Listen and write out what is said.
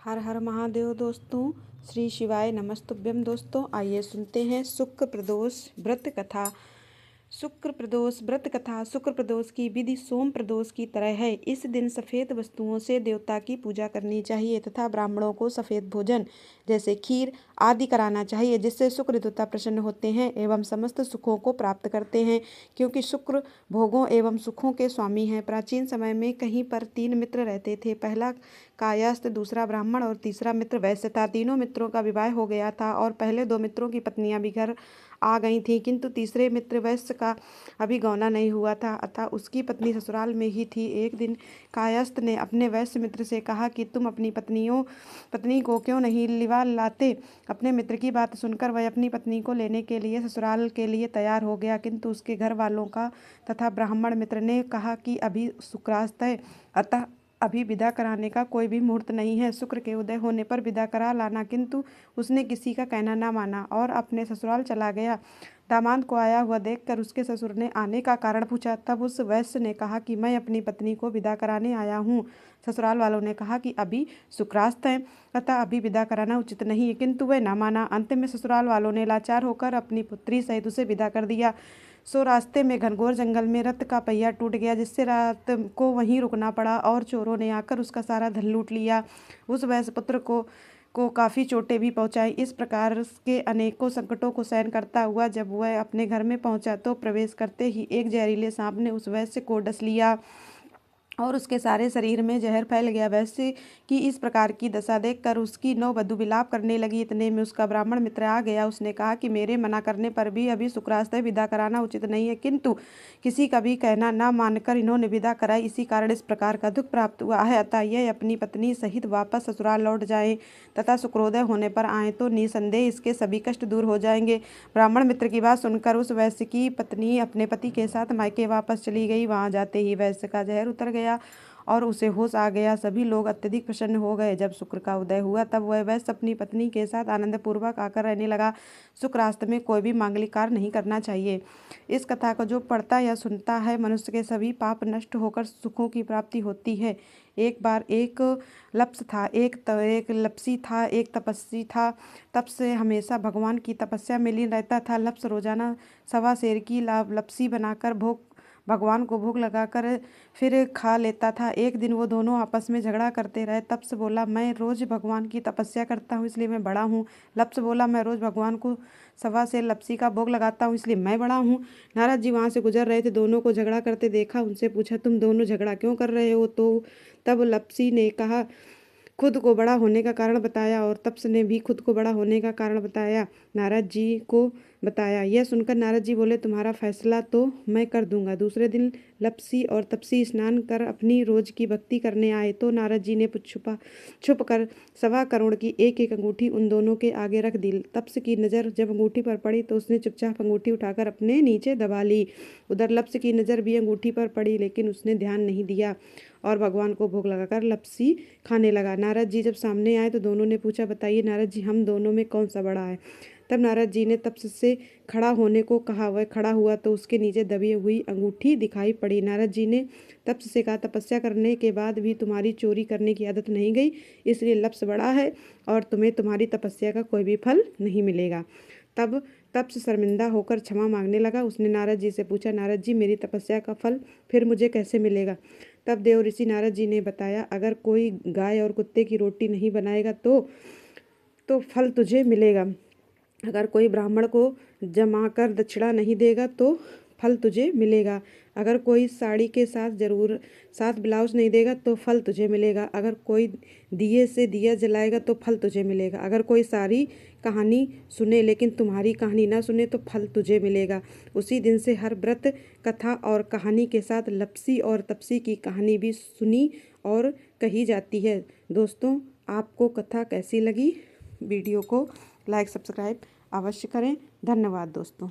हर हर महादेव दोस्तों, श्री शिवाय नमस्तुभ्यम। दोस्तों आइए सुनते हैं शुक्र प्रदोष व्रत कथा। शुक्र प्रदोष की विधि सोम प्रदोष की तरह है। इस दिन सफ़ेद वस्तुओं से देवता की पूजा करनी चाहिए तथा ब्राह्मणों को सफ़ेद भोजन जैसे खीर आदि कराना चाहिए, जिससे शुक्र देवता प्रसन्न होते हैं एवं समस्त सुखों को प्राप्त करते हैं, क्योंकि शुक्र भोगों एवं सुखों के स्वामी हैं। प्राचीन समय में कहीं पर 3 मित्र रहते थे। पहला कायस्थ, दूसरा ब्राह्मण और तीसरा मित्र वैश्य था। तीनों मित्रों का विवाह हो गया था और पहले 2 मित्रों की पत्नियां भी घर आ गई थीं, किंतु तीसरे मित्र वैश्य का अभी गौना नहीं हुआ था, अतः उसकी पत्नी ससुराल में ही थी। एक दिन कायस्थ ने अपने वैश्य मित्र से कहा कि तुम अपनी पत्नी को क्यों नहीं लिवा लाते। अपने मित्र की बात सुनकर वह अपनी पत्नी को लेने के लिए ससुराल के लिए तैयार हो गया, किंतु उसके घर वालों का तथा ब्राह्मण मित्र ने कहा कि अभी शुक्रास्त है, अतः अभी विदा कराने का कोई भी मुहूर्त नहीं है। शुक्र के उदय होने पर विदा करा लाना। किंतु उसने किसी का कहना न माना और अपने ससुराल चला गया। दामाद को आया हुआ देखकर उसके ससुर ने आने का कारण पूछा। तब उस वैश्य ने कहा कि मैं अपनी पत्नी को विदा कराने आया हूँ। ससुराल वालों ने कहा कि अभी शुक्रास्त है, अतः अभी विदा कराना उचित नहीं है, किंतु वह न माना। अंत में ससुराल वालों ने लाचार होकर अपनी पुत्री सहित उसे विदा कर दिया। सो रास्ते में घनघोर जंगल में रथ का पहिया टूट गया, जिससे रात को वहीं रुकना पड़ा और चोरों ने आकर उसका सारा धन लूट लिया। उस वैश्य पुत्र को काफ़ी चोटें भी पहुंचाई। इस प्रकार के अनेकों संकटों को सहन करता हुआ जब वह अपने घर में पहुंचा तो प्रवेश करते ही एक जहरीले सांप ने उस वैश्य को डस लिया और उसके सारे शरीर में जहर फैल गया। वैश्य की इस प्रकार की दशा देखकर उसकी नौवधू विलाप करने लगी। इतने में उसका ब्राह्मण मित्र आ गया। उसने कहा कि मेरे मना करने पर भी अभी शुक्रास्त है, विदा कराना उचित नहीं है, किंतु किसी का भी कहना न मानकर इन्होंने विदा कराई, इसी कारण इस प्रकार का दुख प्राप्त हुआ है। अतः यह अपनी पत्नी सहित वापस ससुराल लौट जाए तथा शुक्रोदय होने पर आए तो निसंदेह इसके सभी कष्ट दूर हो जाएंगे। ब्राह्मण मित्र की बात सुनकर उस वैश्य की पत्नी अपने पति के साथ मायके वापस चली गई। वहां जाते ही वैश्य का जहर उतर गया और उसे होश आ गया। सभी लोग अत्यधिक प्रसन्न हो गए। जब शुक्र का उदय हुआ तब वह वैश्य अपनी पत्नी के साथ आनंद पूर्वक आकर रहने लगा। शुक्रास्त में कोई भी मांगलिक कार्य नहीं करना चाहिए। इस कथा को जो पढ़ता या सुनता है, मनुष्य के सभी पाप नष्ट होकर सुखों की प्राप्ति होती है। एक बार एक लप्सी था, एक तपस्वी था। तब से हमेशा भगवान की तपस्या में लीन रहता था। लप्स रोजाना 1.25 सेर की लप्सी बनाकर भगवान को भोग लगाकर फिर खा लेता था। एक दिन वो दोनों आपस में झगड़ा करते रहे। तप्स बोला, मैं रोज भगवान की तपस्या करता हूँ इसलिए मैं बड़ा हूँ। लप्स बोला, मैं रोज भगवान को 1.25 सेर लप्सी का भोग लगाता हूँ इसलिए मैं बड़ा हूँ। नारद जी वहाँ से गुजर रहे थे, दोनों को झगड़ा करते देखा। उनसे पूछा, तुम दोनों झगड़ा क्यों कर रहे हो? तो तब लप्सी ने कहा, खुद को बड़ा होने का कारण बताया और तप्स ने भी खुद को बड़ा होने का कारण बताया, नारद जी को बताया। यह सुनकर नारद जी बोले, तुम्हारा फैसला तो मैं कर दूंगा। दूसरे दिन लप्सी और तपसी स्नान कर अपनी रोज की भक्ति करने आए तो नारद जी ने छुप कर 1.25 करोड़ की एक अंगूठी उन दोनों के आगे रख दी। तप्स की नज़र जब अंगूठी पर पड़ी तो उसने चुपचाप अंगूठी उठाकर अपने नीचे दबा ली। उधर लप्स की नज़र भी अंगूठी पर पड़ी, लेकिन उसने ध्यान नहीं दिया और भगवान को भोग लगाकर लप्सी खाने लगा। नारद जी जब सामने आए तो दोनों ने पूछा, बताइए नारद जी, हम दोनों में कौन सा बड़ा है? तब नारद जी ने तप्स से खड़ा होने को कहा। वह खड़ा हुआ तो उसके नीचे दबी हुई अंगूठी दिखाई पड़ी। नारद जी ने तप्स से कहा, तपस्या करने के बाद भी तुम्हारी चोरी करने की आदत नहीं गई, इसलिए लप्स बड़ा है और तुम्हें तुम्हारी तपस्या का कोई भी फल नहीं मिलेगा। तब तप्स शर्मिंदा होकर क्षमा मांगने लगा। उसने नारद जी से पूछा, नारद जी, मेरी तपस्या का फल फिर मुझे कैसे मिलेगा? तब देव ऋषि नारद जी ने बताया, अगर कोई गाय और कुत्ते की रोटी नहीं बनाएगा तो फल तुझे मिलेगा। अगर कोई ब्राह्मण को जमाकर दक्षिणा नहीं देगा तो फल तुझे मिलेगा। अगर कोई साड़ी के साथ ब्लाउज नहीं देगा तो फल तुझे मिलेगा। अगर कोई दिए से दिया जलाएगा तो फल तुझे मिलेगा। अगर कोई सारी कहानी सुने लेकिन तुम्हारी कहानी ना सुने तो फल तुझे मिलेगा। उसी दिन से हर व्रत कथा और कहानी के साथ लप्सी और तपसी की कहानी भी सुनी और कही जाती है। दोस्तों, आपको कथा कैसी लगी? वीडियो को लाइक सब्सक्राइब अवश्य करें। धन्यवाद दोस्तों।